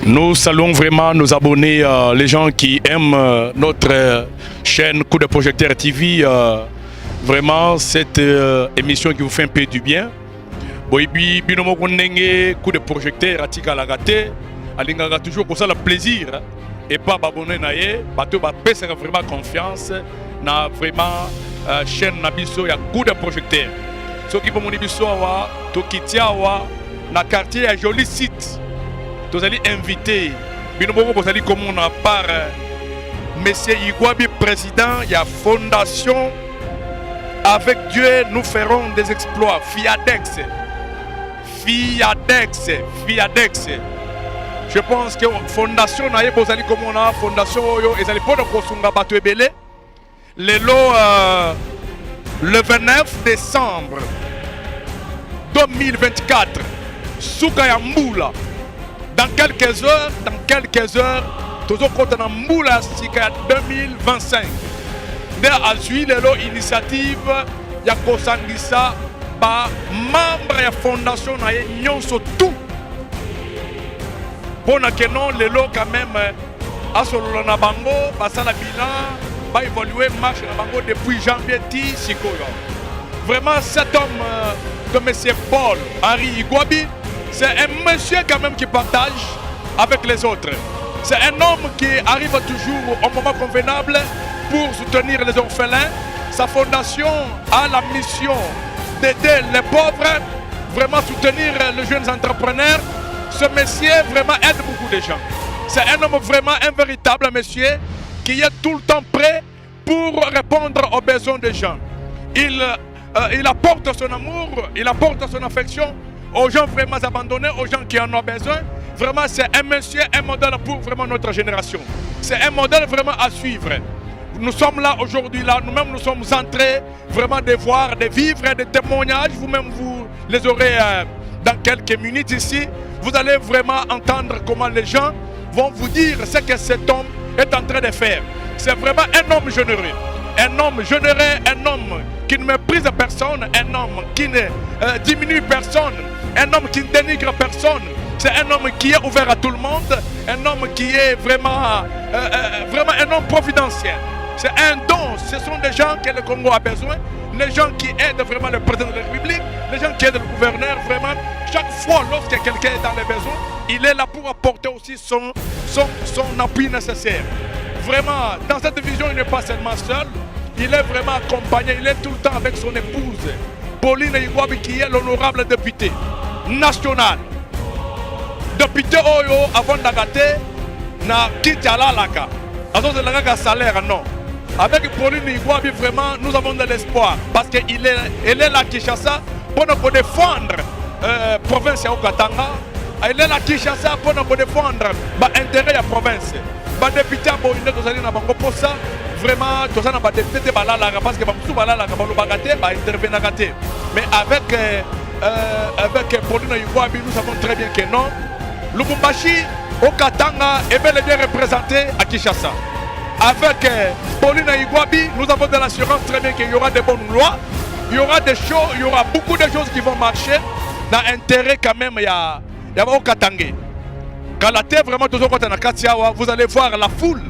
Nous saluons vraiment nos abonnés, les gens qui aiment notre chaîne Coup de Projecteur TV. Vraiment, cette émission qui vous fait un peu du bien. Boibi, binomo kondenge Coup de Projecteur atika la gâté. Alinganga toujours pour ça le plaisir. Et pas abonner naie, bateau ba pèse vraiment confiance. Na vraiment chaîne Nabiso ya Coup de Projecteur. Ce qui peut mon biso wa, to kitia wa, na quartier à joli site. Vous allez inviter, vous allez comme on a par Monsieur Igwabi, président, il y a fondation. Avec Dieu, nous ferons des exploits. Fiadex. Fiadex. Fiadex. Je pense que fondation, vous allez comme on a fondation, ils allez prendre Kosunga Batuebele. Le 29 décembre 2024, Soukayamboula. Dans quelques heures, toujours quand on a moula sika 2025. Mais à suivre l'initiative, il y a Kosangisa, membre de la fondation, il y a tout. Pour que non, les lots quand même, à solo na bango, à la bilan, va évoluer marche na bango depuis janvier 10. Vraiment, cet homme de M. Paul Henri Igwabi, c'est un monsieur quand même qui partage avec les autres. C'est un homme qui arrive toujours au moment convenable pour soutenir les orphelins. Sa fondation a la mission d'aider les pauvres, vraiment soutenir les jeunes entrepreneurs. Ce monsieur vraiment aide beaucoup de gens. C'est un homme vraiment un véritable monsieur qui est tout le temps prêt pour répondre aux besoins des gens. Il apporte son amour, il apporte son affection aux gens vraiment abandonnés, aux gens qui en ont besoin. Vraiment, c'est un monsieur, un modèle pour vraiment notre génération. C'est un modèle vraiment à suivre. Nous sommes là aujourd'hui, là, nous-mêmes nous sommes entrés vraiment de voir, de vivre des témoignages. Vous-même, vous les aurez dans quelques minutes ici. Vous allez vraiment entendre comment les gens vont vous dire ce que cet homme est en train de faire. C'est vraiment un homme généreux. Un homme généreux, un homme qui ne méprise personne, un homme qui ne diminue personne, un homme qui ne dénigre personne. C'est un homme qui est ouvert à tout le monde, un homme qui est vraiment, vraiment un homme providentiel. C'est un don, ce sont des gens que le Congo a besoin, les gens qui aident vraiment le président de la République, les gens qui aident le gouverneur, vraiment. Chaque fois, lorsque quelqu'un est dans les besoins, il est là pour apporter aussi son appui nécessaire. Vraiment, dans cette vision, il n'est pas seulement seul, il est vraiment accompagné, il est tout le temps avec son épouse, Pauline Igwabi, qui est l'honorable député national. Député Oyo, avant d'agater, na Kitala Laka. Alors, c'est le salaire, non. Avec Pauline Igwabi, vraiment, nous avons de l'espoir. Parce qu'elle est là à Kinshasa pour nous défendre la province de Okatanga. Elle est là à Kinshasa pour nous défendre l'intérêt de la province. Les députés ont été dans Bango pour ça. Vraiment, tout ça n'a pas député parce que tout intervenir. Mais avec Pauline Igwabi, nous savons très bien que non. Lubumbashi, Okatanga est bel et bien représenté à Kinshasa. Avec Pauline Igwabi, nous avons de l'assurance très bien qu'il y aura des bonnes lois, il y aura des choses, il y aura beaucoup de choses qui vont marcher dans l'intérêt quand même, il y a Okatanga. Quand la terre vraiment toujours quand on a Katiawa, vous allez voir la foule,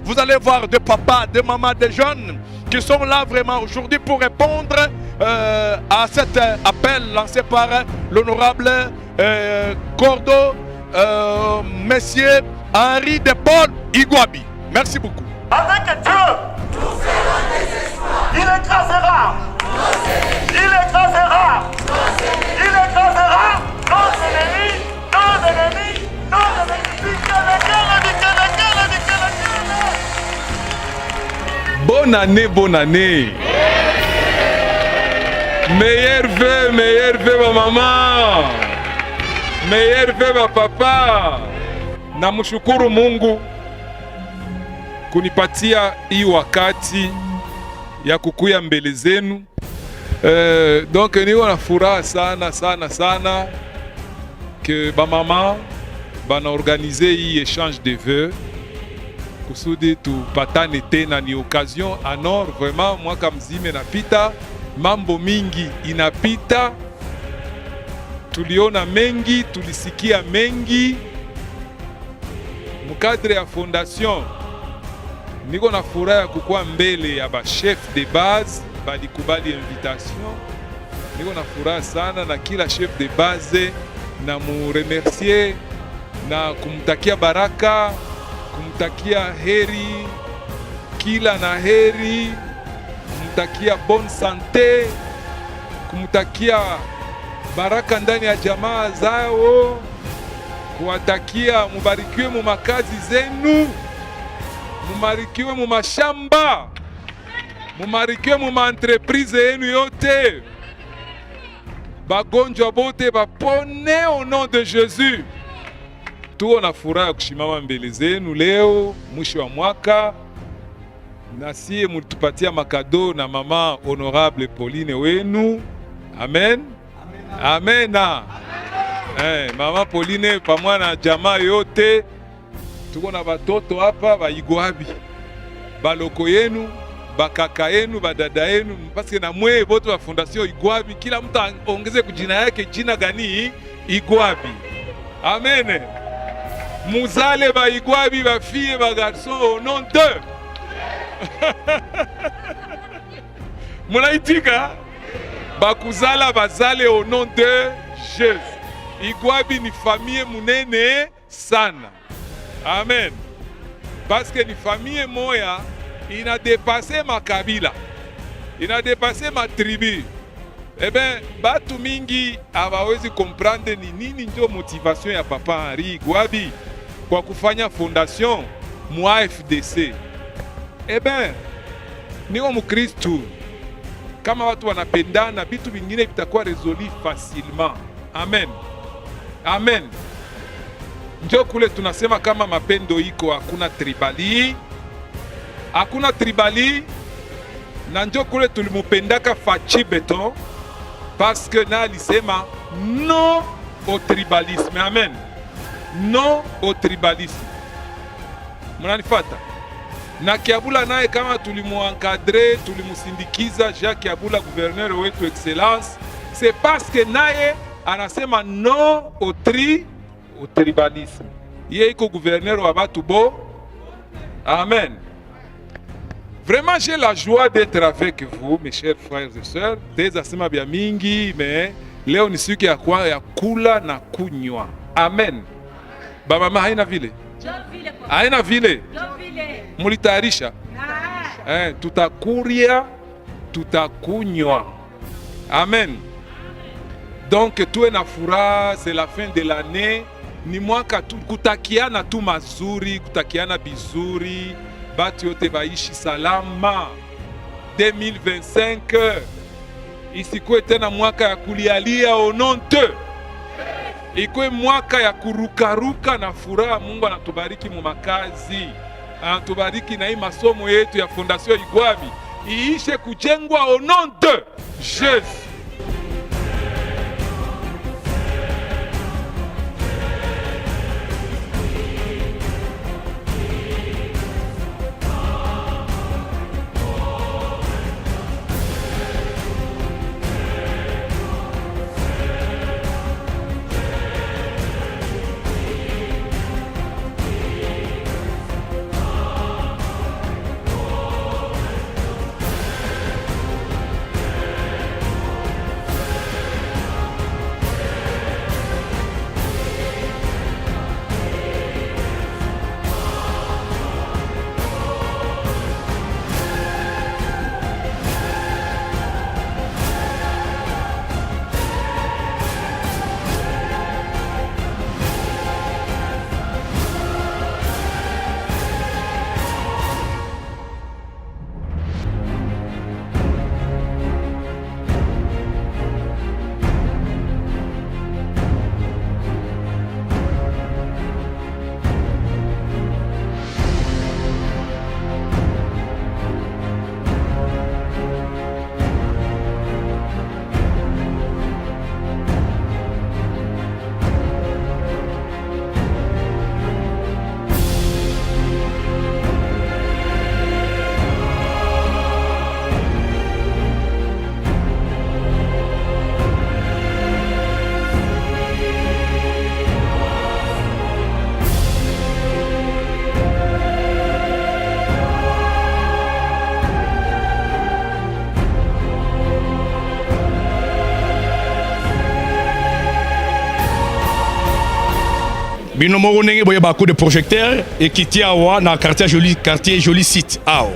vous allez voir des papas, des mamans, des jeunes qui sont là vraiment aujourd'hui pour répondre à cet appel lancé par l'honorable Cordo, Monsieur Henri de Paul Igwabi. Merci beaucoup. Avec Dieu, il écrasera. Il écrasera. Il écrasera nos ennemis, nos ennemis, nos ennemis. Bonne année, bonne année. Meilleur vœu ma maman. Meilleur vœu ma papa. Namshukuru Mungu kunipatia hii wakati ya kukuya mbele zenu. Donc niko na furaha sana que ba mama bana organiser hii échange de vœux kusudi tupatane tena. Ni occasion anor vraiment, mwaka mzima inapita, mambo mingi inapita, tuliona mengi, tulisikia mengi, mkadre ya fondation niko na furaha ya kukuwa mbele ya ba chef de base balikubali invitation. Niko na furaha sana na kila chef de base na muremercier na kumtakia baraka, kumtakia heri, kila na heri, kumtakia bonne sante, kumtakia baraka ndani ya jamaa zao, kuwatakia mubarikiwe mu makazi zenu, mubarikiwe mu mashamba, mubarikiwe mu entreprise yenu yote, bagonjwa bote bapone au nom de Jésus. Tuko na furaha ya kushimama mbele zenu leo mwisho wa mwaka, na siye mulitupatia makado na mama honorable Pauline wenu. Amen. Amena. Mama Pauline pamoja na jamaa yote, tuko na batoto hapa baigwabi, baloko yenu, bakaka yenu, badada yenu, parce na mwe bote wa fondation Igwabi, kila mtu ongeze kujina yake jina gani? Igwabi. Amen. Muzale ba Igwabi, ba fille, ba garçon au nom de Munaitika bakuzala bazale au nom de Jésus. Igwabi ni famille munene sana. Amen. Parce que ni famille moya ina dépassé ma kabila, ina dépassé ma tribu. Eh ben batu mingi hawawezi comprendre ni nini ndio motivation ya Papa Henri Igwabi kwa kufanya fondation mwa FDC. Eh ben niko Mkristu, kama watu wanapendana vitu vingine vitakuwa résolu facilement. Amen. Amen. Ndio kule tunasema kama mapendo iko, hakuna tribali, hakuna tribali. Na ndio kule tulimupendaka Fachi Beton parce que na alisema non au tribalisme. Amen. Non au tribalisme. Mnanifata? Na Kiabula naye kama tulimuencadrer, tulimusindikiza Jacques Kiabula, gouverneur wetu excellence, c'est parce que naye anasema non au tribalisme. Yeye iko gouverneur wa batu bo. Amen. Vraiment, j'ai la joie d'être avec vous, mes chers frères et sœurs. Teza sema bia mingi, mais leo ni siku ya kula na kunywa. Amen. Ba mama haina vile? Haina vile? Mulitayarisha? Tutakuria, tutakunywa. Amen. Donc tuwe na furaha, c'est la fin de l'année. Ni mwaka tu, kutakiana tu mazuri, kutakiana bizuri, batu yote baishi salama. 2025 isikuwe tena mwaka ya kulialia au non te, ikuwe mwaka ya kurukaruka na furaha. Mungu anatubariki mu makazi, anatubariki na hii masomo yetu ya Fondation Igwabi iishe kujengwa au non de Jésus. Binomoro nenge boye ba coup de projecteur et qui tient na quartier joli site ao.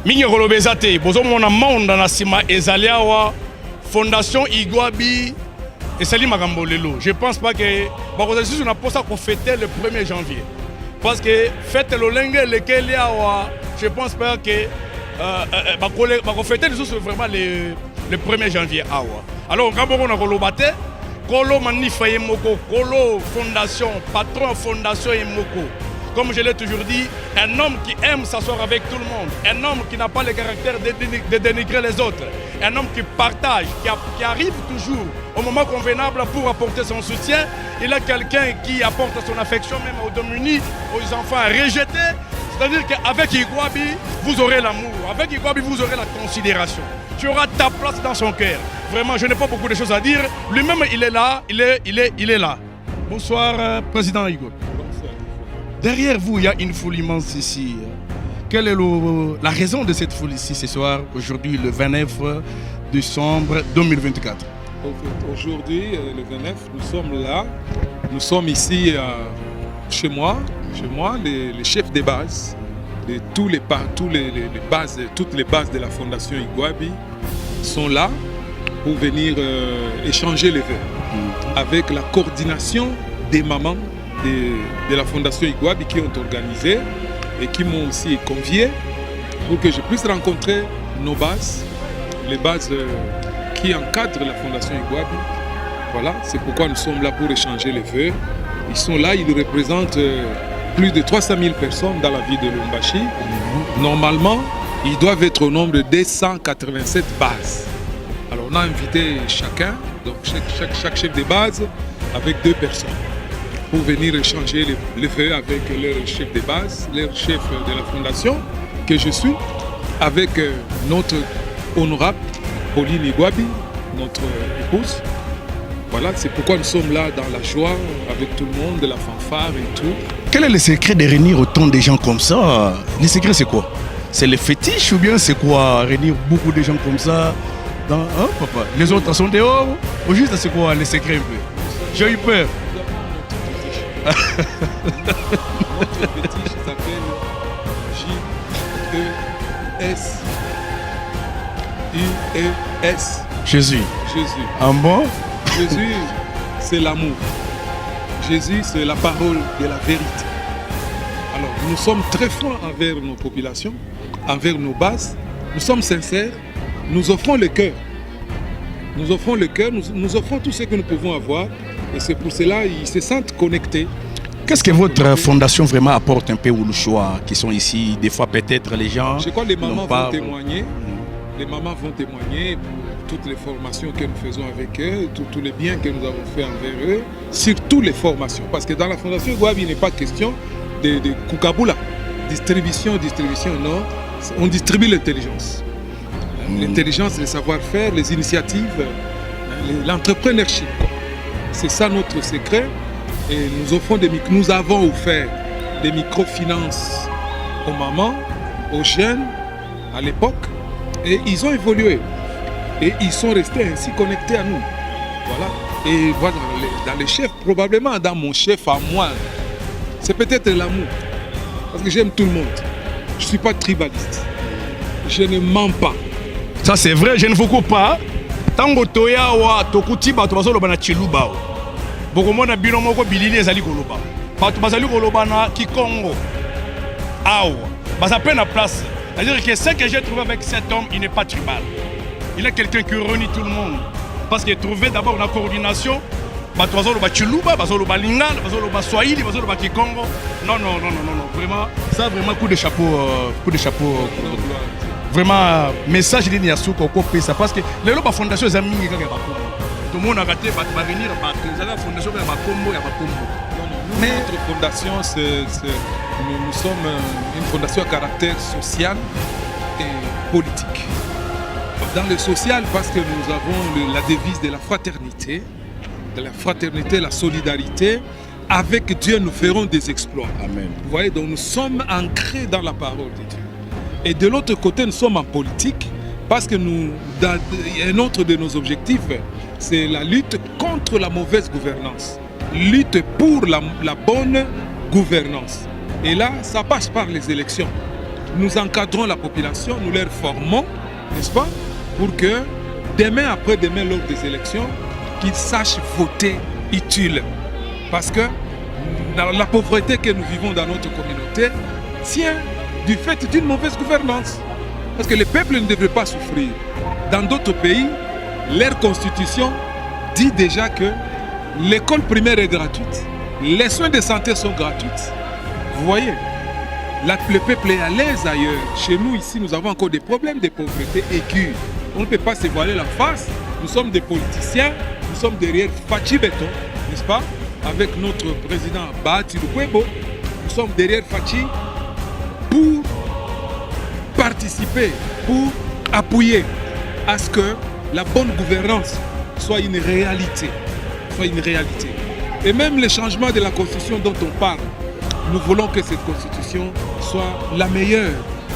Mingi kolobeza te bozo mona monde na sima ezali awa Fondation Igwabi et Sali makambo lelo. Je pense pas que bakozali sur na posa ko fêter le 1er janvier. Parce que fête lolenge lequel awa je pense pas que bako fêter vraiment le 1er janvier awa. Alors ngamboko na kolobate Kolo Manifa Yemoko, Kolo Fondation, patron Fondation Yemoko. Comme je l'ai toujours dit, un homme qui aime s'asseoir avec tout le monde, un homme qui n'a pas le caractère de dénigrer les autres, un homme qui partage, qui arrive toujours au moment convenable pour apporter son soutien. Il a quelqu'un qui apporte son affection même aux démunis, aux enfants rejetés. C'est-à-dire qu'avec Igwabi, vous aurez l'amour, avec Igwabi, vous aurez la considération. Tu auras ta place dans son cœur. Vraiment, je n'ai pas beaucoup de choses à dire. Lui-même, il est là, il est là. Bonsoir, Président Igor. Bonsoir. Derrière vous, il y a une foule immense ici. Quelle est la raison de cette foule ici ce soir, aujourd'hui, le 29 décembre 2024? Aujourd'hui, le 29, nous sommes là. Nous sommes ici chez moi, les chefs des bases, de toutes les bases de la Fondation Igwabi sont là pour venir échanger les vœux avec la coordination des mamans de la Fondation Igwabi qui ont organisé et qui m'ont aussi convié pour que je puisse rencontrer nos bases, les bases qui encadrent la Fondation Igwabi. Voilà, c'est pourquoi nous sommes là pour échanger les vœux. Ils sont là, ils représentent plus de 300 000 personnes dans la ville de Lubumbashi. Normalement, ils doivent être au nombre de 287 bases. Alors on a invité chacun, donc chaque chef de base, avec 2 personnes, pour venir échanger les vœux avec leur chef de base, leur chef de la fondation, que je suis, avec notre honorable Pauline Igwabi, notre épouse. Voilà, c'est pourquoi nous sommes là dans la joie, avec tout le monde, de la fanfare et tout. Quel est le secret de réunir autant de gens comme ça? Le secret, c'est quoi? C'est le fétiche ou bien c'est quoi? Réunir beaucoup de gens comme ça dans... Hein, papa? Les autres sont dehors? Ou juste c'est quoi le secret un peu? J'ai eu peur. Notre fétiche s'appelle J-E-S-U-E-S. Jésus. Jésus. Ah bon? Jésus, c'est l'amour. Jésus, c'est la parole de la vérité. Alors, nous sommes très francs envers nos populations, envers nos bases. Nous sommes sincères. Nous offrons le cœur. Nous offrons le cœur, nous offrons tout ce que nous pouvons avoir. Et c'est pour cela qu'ils se sentent connectés. Qu'est-ce que votre fondation vraiment apporte un peu aux choix qui sont ici? Des fois, peut-être les gens... Je crois que les mamans vont témoigner. Les mamans vont témoigner pour toutes les formations que nous faisons avec eux, tous les biens que nous avons fait envers eux, surtout les formations. Parce que dans la Fondation Igwabi, il n'est pas question de Koukaboula. Distribution, non. On distribue l'intelligence. L'intelligence, le savoir-faire, les initiatives, l'entrepreneurship. C'est ça notre secret. Et nous avons offert des microfinances aux mamans, aux jeunes à l'époque. Et ils ont évolué. Et ils sont restés ainsi connectés à nous. Voilà. Et voilà, dans les chefs, probablement dans mon chef à moi, c'est peut-être l'amour. Parce que j'aime tout le monde. Je ne suis pas tribaliste. Je ne mens pas. Ça c'est vrai, je ne vous coupe pas. Tango toya wa tokuti bato bazoloba na chiluba. Bokomona bino moko bilili ezali koloba. Bato bazali koloba na Kikongo. Awa. Baza peine à place. C'est-à-dire que ce que j'ai trouvé avec cet homme, il n'est pas tribal. Il est quelqu'un qui réunit tout le monde. Parce qu'il a trouvé d'abord la coordination. Bato bazoloba chiluba, bazoloba lingala, bazoloba swahili, bazoloba Kikongo. Non. Vraiment, ça vraiment coup de chapeau. Vraiment, message de Niasuko ça parce que les lois fondation les amis tout le monde a raté va venir la fondation va combo. Mais notre fondation nous sommes une fondation à caractère social et politique. Dans le social parce que nous avons la devise de la fraternité, la solidarité. Avec Dieu nous ferons des exploits. Amen. Vous voyez, donc nous sommes ancrés dans la parole de Dieu. Et de l'autre côté, nous sommes en politique parce que un autre de nos objectifs, c'est la lutte contre la mauvaise gouvernance. lutte pour la bonne gouvernance. Et là, ça passe par les élections. Nous encadrons la population, nous les formons, n'est-ce pas, pour que demain, après-demain, lors des élections, qu'ils sachent voter utile. Parce que la pauvreté que nous vivons dans notre communauté tient du fait d'une mauvaise gouvernance. Parce que les peuples ne devraient pas souffrir. Dans d'autres pays, leur constitution dit déjà que l'école primaire est gratuite, les soins de santé sont gratuits. Vous voyez, le peuple est à l'aise ailleurs. Chez nous, ici, nous avons encore des problèmes de pauvreté aiguë. On ne peut pas se voiler la face. Nous sommes des politiciens, nous sommes derrière Fachi Beton, n'est-ce pas? Avec notre président Bahati Lukwebo, nous sommes derrière Fachi pour participer, pour appuyer à ce que la bonne gouvernance soit une réalité. Et même les changements de la Constitution dont on parle, nous voulons que cette Constitution soit la meilleure,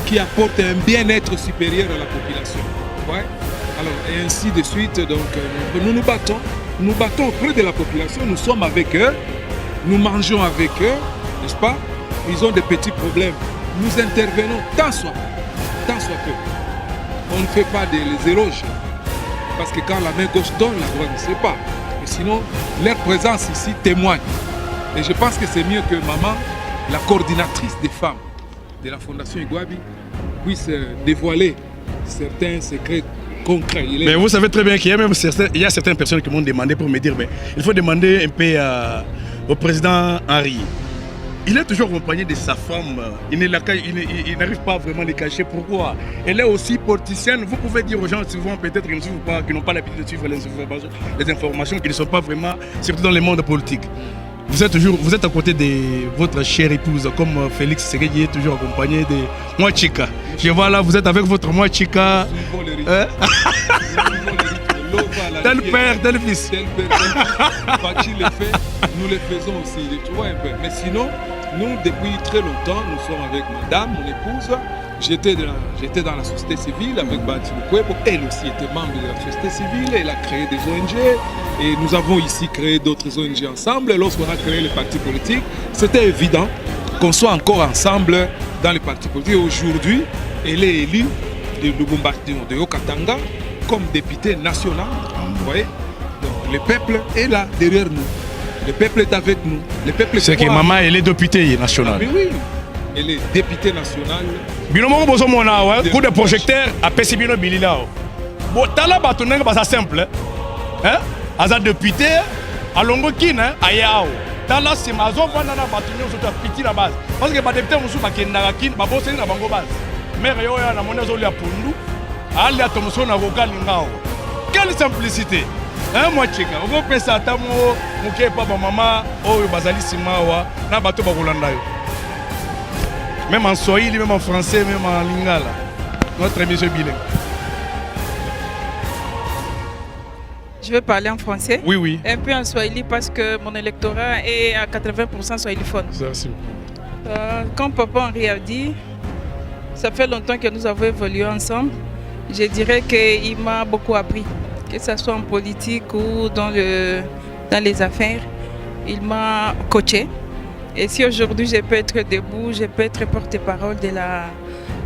qui apporte un bien-être supérieur à la population. Ouais. Alors, et ainsi de suite, donc nous battons auprès de la population, nous sommes avec eux, nous mangeons avec eux, n'est-ce pas? Ils ont des petits problèmes. Nous intervenons tant soit peu. On ne fait pas des éloges. Parce que quand la main gauche donne, la droite ne sait pas. Mais sinon, leur présence ici témoigne. Et je pense que c'est mieux que maman, la coordinatrice des femmes de la Fondation Igouabi, puisse dévoiler certains secrets concrets. Mais vous savez très bien qu'il y a même certaines personnes qui m'ont demandé pour me dire, mais il faut demander un peu au président Henri. Il est toujours accompagné de sa femme. Il n'arrive pas vraiment à les cacher. Pourquoi? Elle est aussi politicienne. Vous pouvez dire aux gens souvent peut-être qui n'ont pas l'habitude de suivre les informations, qui ne sont pas vraiment, surtout dans le monde politique. Vous êtes à côté de votre chère épouse, comme Félix Segedi est toujours accompagné de moi Chika. Je vois là, vous êtes avec votre moi Chika. Tel père, tel fils. Fachi le fait, nous le faisons aussi. Tu vois un peu. Mais sinon, nous, depuis très longtemps, nous sommes avec madame, mon épouse. J'étais dans la société civile avec Bahati Lukwebo. Elle aussi était membre de la société civile. Elle a créé des ONG. Et nous avons ici créé d'autres ONG ensemble. Lorsqu'on a créé les partis politiques, c'était évident qu'on soit encore ensemble dans les partis politiques. Aujourd'hui, elle est élue de Lubumbashi, de Yokatanga, comme députée nationale. Vous voyez? Donc le peuple est là derrière nous. Le peuple est avec nous. C'est que maman, elle est députée nationale. Ah, mais oui, elle est députée nationale. Binomo bozo mona ouais, coup de projecteur a pesi bino bilila. Bon, tala batoneng ba simple. Hein? Aza député a longo kina ayao. Tala c'est mazo vana na batoneng so ta piti la base. Parce que ba député musu ba kendaka kin ba boseli na bango base. Mère yo ya na mona zo lia pundu. Ali atomoso na vocal ngao. Quelle simplicité. Hein moi chika. On peut ça tamo muke papa maman oyo bazali simawa na bato ba kolanda yo. Même en swahili, même en français, même en lingala. Notre émission bilingue. Je vais parler en français. Oui, oui. Un peu en swahili parce que mon électorat est à 80% swahiliphone. Comme papa Henri a dit, ça fait longtemps que nous avons évolué ensemble. Je dirais qu'il m'a beaucoup appris, que ce soit en politique ou dans les affaires. Il m'a coaché. Et si aujourd'hui je peux être debout, je peux être porte-parole de la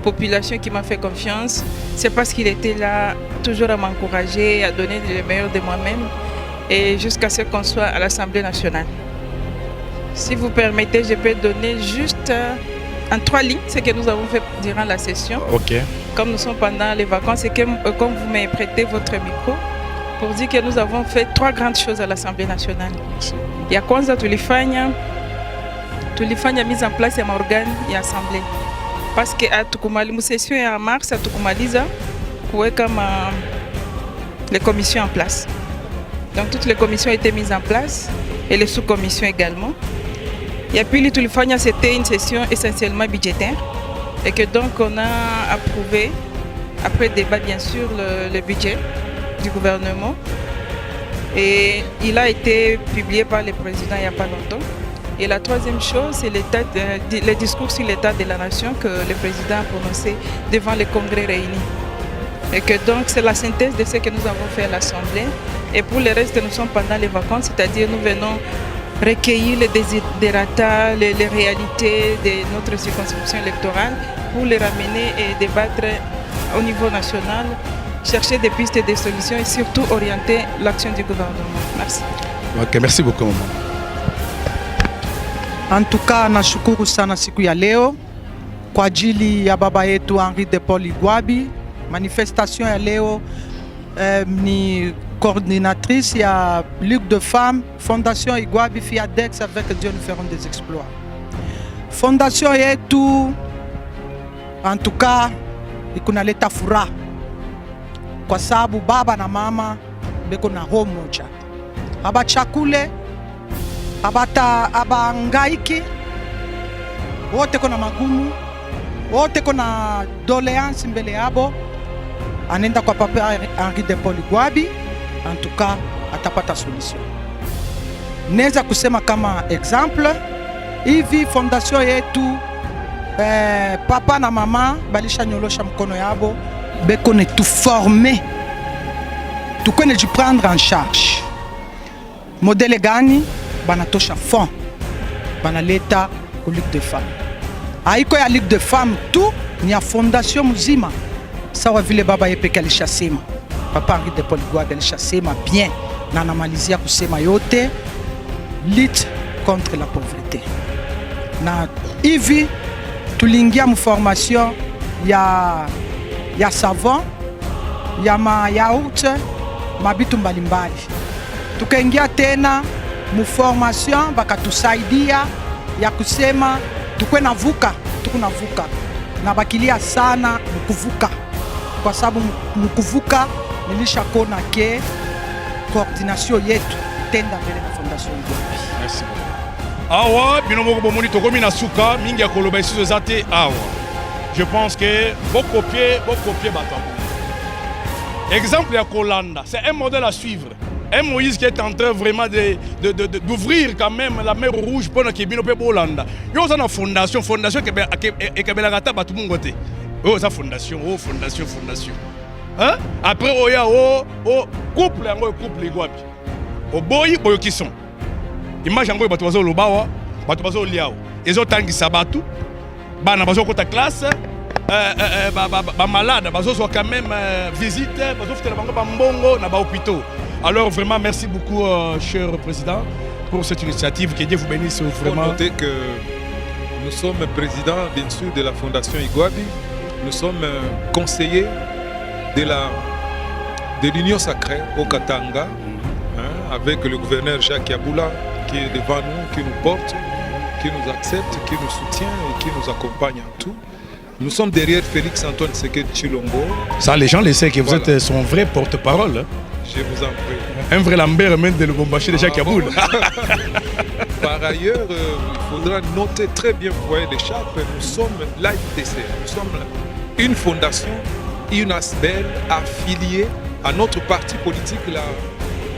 population qui m'a fait confiance, c'est parce qu'il était là toujours à m'encourager, à donner le meilleur de moi-même et jusqu'à ce qu'on soit à l'Assemblée nationale. Si vous permettez, je peux donner juste en 3 lignes ce que nous avons fait durant la session. Ok. Comme nous sommes pendant les vacances et comme vous m'avez prêté votre micro, pour dire que nous avons fait 3 grandes choses à l'Assemblée nationale. Il y a Kwanza tulifanya mise en place ya maorgane ya assemblée parce que atukumaliza session ya mars atukumaliza kuweka les commissions en place. Donc toutes les commissions étaient mises en place et les sous-commissions également. Et puis tulifanya c'était une session essentiellement budgétaire et que donc on a approuvé après débat bien sûr le budget du gouvernement et il a été publié par le président il n'y a pas longtemps. Et la troisième chose, c'est le discours sur l'état de la nation que le président a prononcé devant les congrès réunis. Et que donc c'est la synthèse de ce que nous avons fait à l'Assemblée. Et pour le reste, nous sommes pendant les vacances, c'est-à-dire nous venons recueillir les desiderata, les réalités de notre circonscription électorale pour les ramener et débattre au niveau national, chercher des pistes et des solutions et surtout orienter l'action du gouvernement. Merci. Ok, merci beaucoup maman. En tout cas, nashukuru sana siku ya leo kwa ajili ya baba yetu Henri de Paul Igwabi. Manifestation ya leo ni coordinatrice ya Ligue de Femmes, Fondation Igwabi FIADEX avec Dieu nous ferons des exploits. Fondation yetu en tout cas ikunaleta furaha kwa sababu baba na mama beko na roho moja, habachakule habangaiki, wote kona magumu, wote kona doléance mbele yabo, anenda kwa papa Henri de Paul Igwabi, en tout cas atapata solution. Neza kusema kama exemple hivi fondation yetu papa na mama balisha nyolosha mkono yabo beko ne tu former tukone ji prendre en charge. Modele gani banatosha fond banaleta ku Ligue de Femmes, haiko ya Ligue de Femmes tu, ni ya fondation mzima. Sawa vile baba yepeke alishasema, papa Henri de Paul Igwabi alishasema bien na anamalizia kusema yote, lutte contre la pauvreté. Na hivi tuliingia mformation ya savon, ya mayaourt, mabitu mbalimbali. Tukaingia tena mformation bakatusaidia ya kusema tukwe navuka, tukunavuka na bakilia sana mkuvuka, kwa sababu mkuvuka nilisha kona ke coordination yetu tenda mbele na fondation Igwabi. Merci beaucoup. Awa binomoko bomoni tokomi na suka mingi ya koloba isuzo zate awa. Je pense que vos copier bato. Exemple ya Kolanda, c'est un modèle à suivre. Un Moïse qui est en train vraiment d'ouvrir quand même la mer Rouge pour que Bino pe Bolanda. Yo ça na fondation et Kabelagata batu mungote. Oh ça fondation. Hein? Après oya couple Igwabi. O boyi boyo qui sont. Image yango batu bazo lobawa, batu bazo liao. Ezo tangisa batu. Bana bazo kota classe. Malade, bazo so quand même visite, bazo fitela bango ba mbongo na ba hôpitaux. Alors vraiment merci beaucoup cher président pour cette initiative, que Dieu vous bénisse vraiment. Il faut noter que nous sommes présidents bien sûr de la Fondation Igwabi, nous sommes conseillers de l'Union Sacrée au Katanga, avec le gouverneur Jacques Yaboula qui est devant nous, qui nous porte, qui nous accepte, qui nous soutient et qui nous accompagne en tout. Nous sommes derrière Félix Antoine Sekedi Chilombo. Ça, les gens le savent que vous êtes son vrai porte-parole. Hein? Je vous en prie. Un vrai Lambert même de le Gombaché de Jacques Yaboula. Par ailleurs, il faudra noter très bien, vous voyez l'écharpe, nous sommes l'AFDC. Nous sommes une fondation, une ASBEL affiliée à notre parti politique,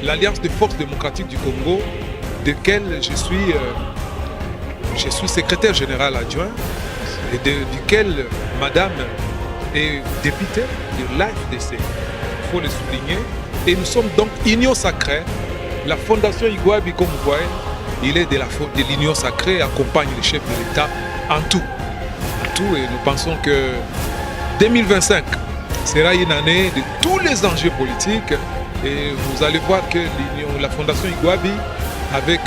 l'Alliance des forces démocratiques du Congo, de laquelle je suis secrétaire général adjoint et duquel madame est députée de l'AFDC. Il faut le souligner. Et nous sommes donc Union Sacrée. La Fondation Igwabi, comme vous voyez, il est de l'Union Sacrée et accompagne les chefs de l'État en tout. Et nous pensons que 2025 sera une année de tous les enjeux politiques. Et vous allez voir que la Fondation Igwabi, avec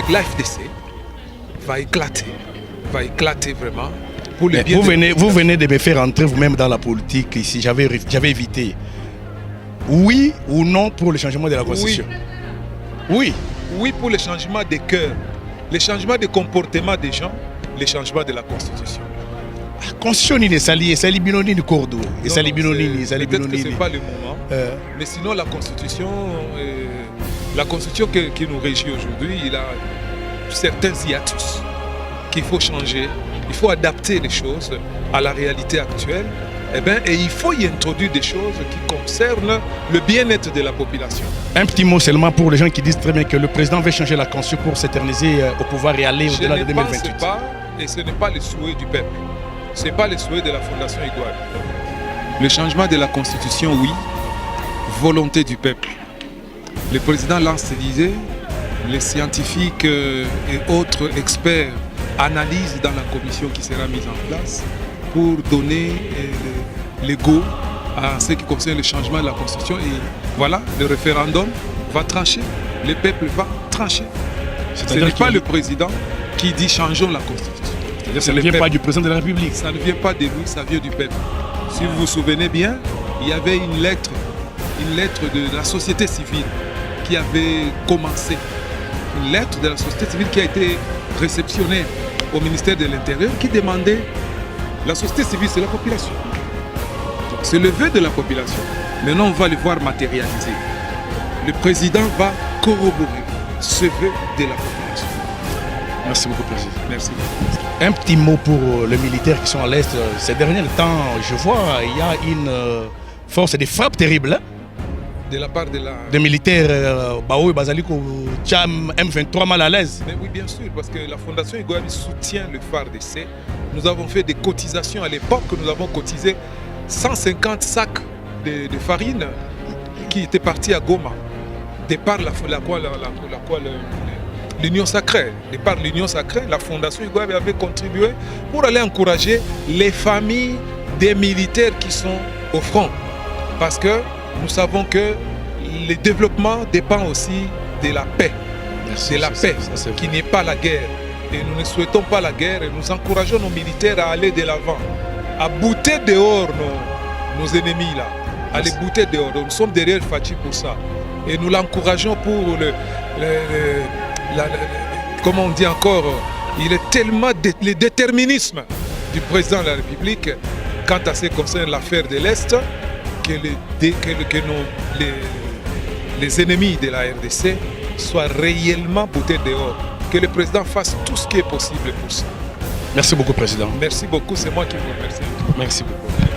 l'AFDC, va éclater vraiment. Pour le bien vous venez de me faire entrer vous-même dans la politique ici. J'avais évité. Oui ou non pour le changement de la Constitution? Oui. Oui pour le changement des cœurs, le changement de comportement des gens, le changement de la Constitution. La Constitution est sali, sali binoni du cordo. Et sali binoni, sali binoni. Peut-être que ce n'est pas le moment. Mais sinon la Constitution qui nous régit aujourd'hui, il a certains hiatus qu'il faut changer. Il faut adapter les choses à la réalité actuelle. Et il faut y introduire des choses qui concernent le bien-être de la population. Un petit mot seulement pour les gens qui disent très bien que le président veut changer la constitution pour s'éterniser au pouvoir et aller au-delà de 2028. Je ne pense pas, et ce n'est pas le souhait du peuple. Ce n'est pas le souhait de la Fondation Igwabi. Le changement de la constitution, oui. Volonté du peuple. Le président lance l'idée, les scientifiques et autres experts analysent dans la commission qui sera mise en place pour donner les go à ce qui concerne le changement de la Constitution. Et voilà, le référendum va trancher, le peuple va trancher. Ce n'est pas le président qui dit changeons la Constitution. C'est-à-dire ça ne vient pas du président de la République. Ça ne vient pas de lui, ça vient du peuple. Si vous vous souvenez bien, il y avait une lettre de la société civile qui avait commencé. Une lettre de la société civile qui a été réceptionnée au ministère de l'Intérieur qui demandait, la société civile c'est la population. C'est le vœu de la population. Maintenant on va le voir matérialiser. Le président va corroborer ce vœu de la population. Merci beaucoup, Président. Merci. Un petit mot pour les militaires qui sont à l'Est. Ces derniers temps, je vois, il y a une force de frappe terrible. Hein? De la part de la... Des militaires, Baoui, Bazaliko, Tcham, M23 mal à l'aise. Mais oui, bien sûr, parce que la Fondation Igouabi soutient le FARDC. Nous avons fait des cotisations à l'époque, nous avons cotisé 150 sacs de farine qui étaient partis à Goma. De par l'Union sacrée. De par l'Union sacrée, la Fondation Igouabi avait contribué pour aller encourager les familles des militaires qui sont au front. Parce que nous savons que le développement dépend aussi de la paix. C'est la paix qui n'est pas la guerre. Et nous ne souhaitons pas la guerre et nous encourageons nos militaires à aller de l'avant, à bouter dehors nos ennemis là, à les bouter dehors. Nous sommes derrière Fachi pour ça. Et nous l'encourageons pour comment on dit encore, il est tellement le déterminisme du président de la République quant à ce qui concerne l'affaire de l'Est, que les ennemis de la RDC soient réellement boutés dehors. Que le président fasse tout ce qui est possible pour ça. Merci beaucoup, Président. Merci beaucoup, c'est moi qui vous remercie. Merci beaucoup.